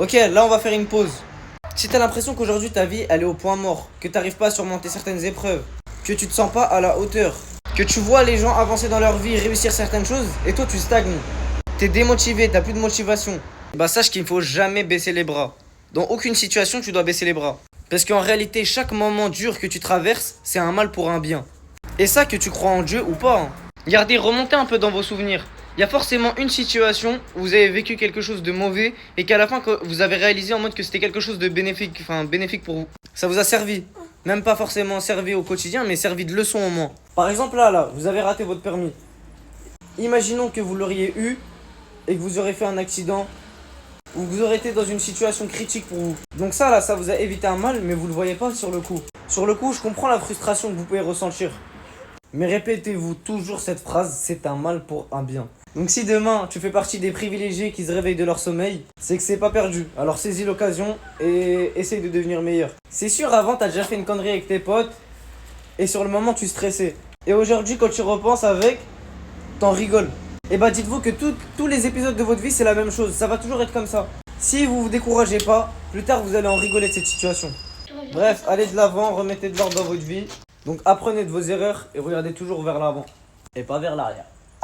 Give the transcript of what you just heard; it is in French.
Ok, là on va faire une pause. Si t'as l'impression qu'aujourd'hui ta vie elle est au point mort, que t'arrives pas à surmonter certaines épreuves, que tu te sens pas à la hauteur, que tu vois les gens avancer dans leur vie, réussir certaines choses, et toi tu stagnes, t'es démotivé, t'as plus de motivation, bah sache qu'il ne faut jamais baisser les bras. Dans aucune situation tu dois baisser les bras. Parce qu'en réalité chaque moment dur que tu traverses, c'est un mal pour un bien. Et ça que tu crois en Dieu ou pas, hein. Regardez, remontez un peu dans vos souvenirs. Il y a forcément une situation où vous avez vécu quelque chose de mauvais et qu'à la fin vous avez réalisé en mode que c'était quelque chose de bénéfique, enfin bénéfique pour vous. Ça vous a servi. Même pas forcément servi au quotidien, mais servi de leçon au moins. Par exemple là, vous avez raté votre permis. Imaginons que vous l'auriez eu et que vous aurez fait un accident ou que vous aurez été dans une situation critique pour vous. Donc ça là, ça vous a évité un mal, mais vous le voyez pas sur le coup. Sur le coup, je comprends la frustration que vous pouvez ressentir. Mais répétez-vous toujours cette phrase, c'est un mal pour un bien. Donc si demain tu fais partie des privilégiés qui se réveillent de leur sommeil, c'est que c'est pas perdu. Alors saisis l'occasion et essaye de devenir meilleur. C'est sûr, avant t'as déjà fait une connerie avec tes potes et sur le moment tu stressais. Et aujourd'hui quand tu repenses avec, t'en rigoles. Et bah dites-vous que tous les épisodes de votre vie c'est la même chose, ça va toujours être comme ça. Si vous vous découragez pas, plus tard vous allez en rigoler de cette situation. Bref, allez de l'avant, remettez de l'ordre dans votre vie. Donc apprenez de vos erreurs et regardez toujours vers l'avant et pas vers l'arrière.